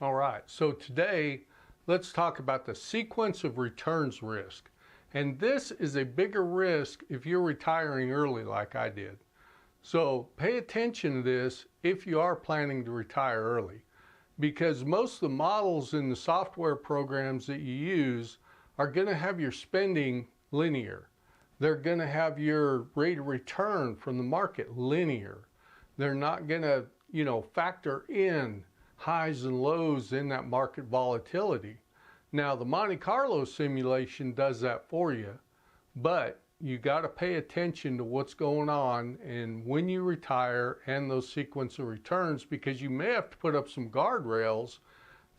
All right, so today let's talk about the sequence of returns risk. And this is a bigger risk if you're retiring early like I did. So pay attention to this if you are planning to retire early, because most of the models in the software programs that you use are going to have your spending linear. They're going to have your rate of return from the market linear. They're not going to, factor in highs and lows in that market volatility. Now, the Monte Carlo simulation does that for you, but you got to pay attention to what's going on and when you retire and those sequence of returns, because you may have to put up some guardrails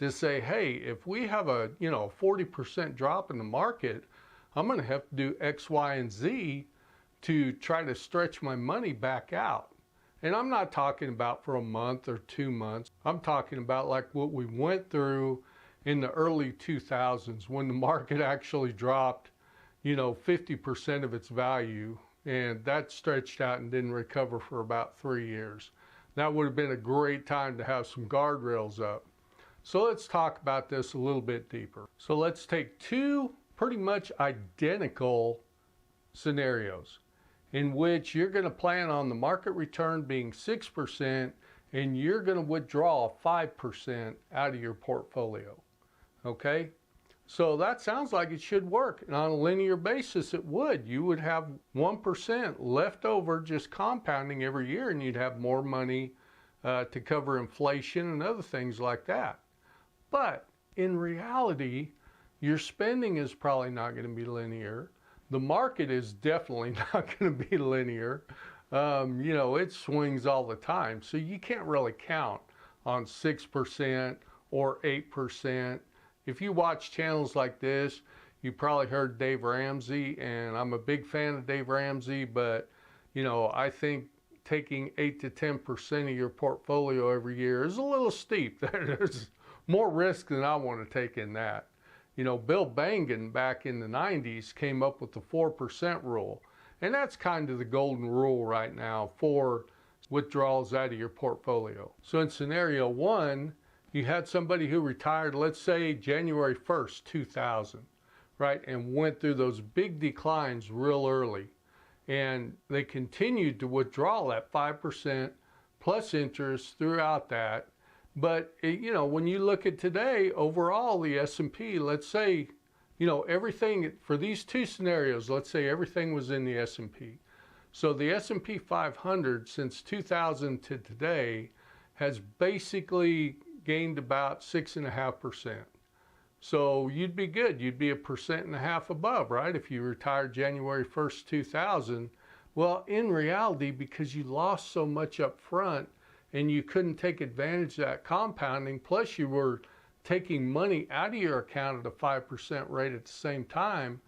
to say, hey, if we have a 40% drop in the market, I'm going to have to do X, Y, and Z to try to stretch my money back out. And I'm not talking about for a month or 2 months. I'm talking about like what we went through in the early 2000s when the market actually dropped, 50% of its value, and that stretched out and didn't recover for about 3 years. That would have been a great time to have some guardrails up. So let's talk about this a little bit deeper. So let's take two pretty much identical scenarios in which you're going to plan on the market return being 6% and you're going to withdraw 5% out of your portfolio. Okay? So that sounds like it should work. And on a linear basis, it would. You would have 1% left over just compounding every year, and you'd have more money to cover inflation and other things like that. But in reality, your spending is probably not going to be linear. The market is definitely not going to be linear. It swings all the time. So you can't really count on 6% or 8%. If you watch channels like this, you probably heard Dave Ramsey, and I'm a big fan of Dave Ramsey, but I think taking 8 to 10% of your portfolio every year is a little steep. There's more risk than I want to take in that. Bill Bengen back in the 90s came up with the 4% rule. And that's kind of the golden rule right now for withdrawals out of your portfolio. So in scenario one, you had somebody who retired, let's say January 1st, 2000, right? And went through those big declines real early. And they continued to withdraw that 5% plus interest throughout that. But, when you look at today, overall, the S&P, let's say, everything for these two scenarios, let's say everything was in the S&P. So the S&P 500 since 2000 to today has basically gained about 6.5%. So you'd be good. You'd be 1.5% above, right? If you retired January 1st, 2000. Well, in reality, because you lost so much up front, and you couldn't take advantage of that compounding, plus you were taking money out of your account at a 5% rate at the same time,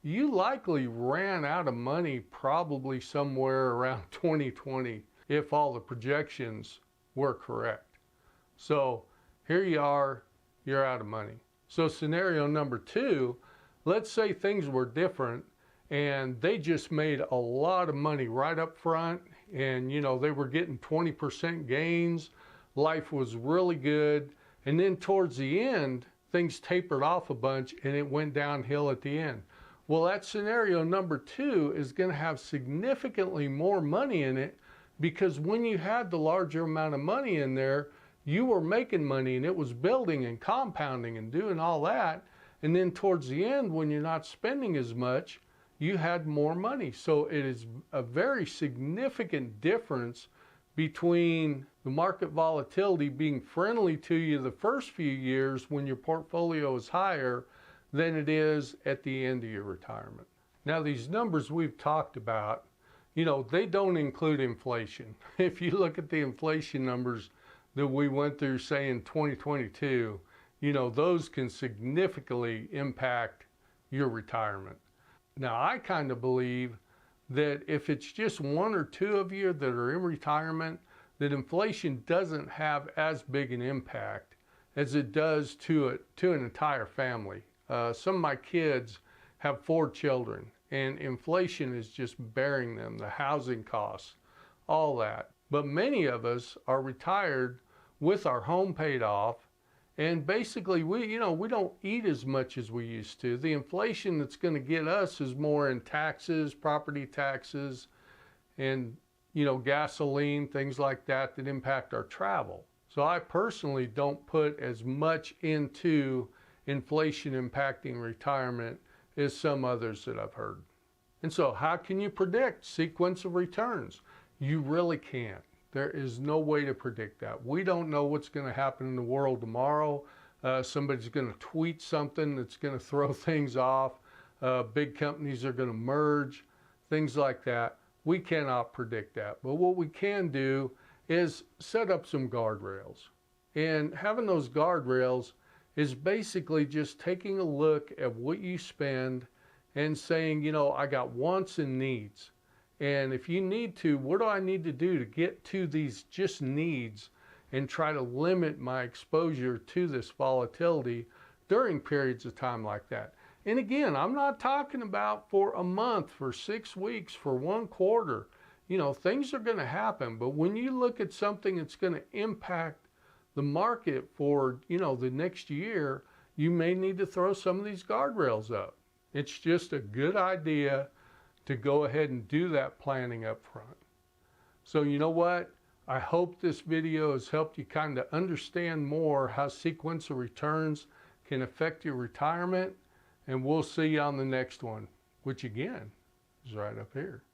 you likely ran out of money probably somewhere around 2020 if all the projections were correct. So here you are, you're out of money. So scenario number two, let's say things were different and they just made a lot of money right up front, and they were getting 20% gains. Life was really good. And then towards the end, things tapered off a bunch and it went downhill at the end. Well, that scenario number two is going to have significantly more money in it, because when you had the larger amount of money in there, you were making money and it was building and compounding and doing all that. And then towards the end, when you're not spending as much, you had more money. So it is a very significant difference between the market volatility being friendly to you the first few years when your portfolio is higher than it is at the end of your retirement. Now, these numbers we've talked about, they don't include inflation. If you look at the inflation numbers that we went through, say in 2022, those can significantly impact your retirement. Now, I kind of believe that if it's just one or two of you that are in retirement, that inflation doesn't have as big an impact as it does to an entire family. Some of my kids have 4 children, and inflation is just bearing them, the housing costs, all that. But many of us are retired with our home paid off, And basically, we don't eat as much as we used to. The inflation that's going to get us is more in taxes, property taxes, and gasoline, things like that impact our travel. So I personally don't put as much into inflation impacting retirement as some others that I've heard. And so how can you predict sequence of returns? You really can't. There is no way to predict that. We don't know what's going to happen in the world tomorrow. Somebody's going to tweet something that's going to throw things off. Big companies are going to merge, things like that. We cannot predict that. But what we can do is set up some guardrails. And having those guardrails is basically just taking a look at what you spend and saying, I got wants and needs. And if you need to, what do I need to do to get to these just needs and try to limit my exposure to this volatility during periods of time like that? And again, I'm not talking about for a month, for 6 weeks, for 1 quarter. Things are going to happen. But when you look at something that's going to impact the market for, the next year, you may need to throw some of these guardrails up. It's just a good idea to go ahead and do that planning up front. So you know what? I hope this video has helped you kind of understand more how sequential returns can affect your retirement. And we'll see you on the next one, which again is right up here.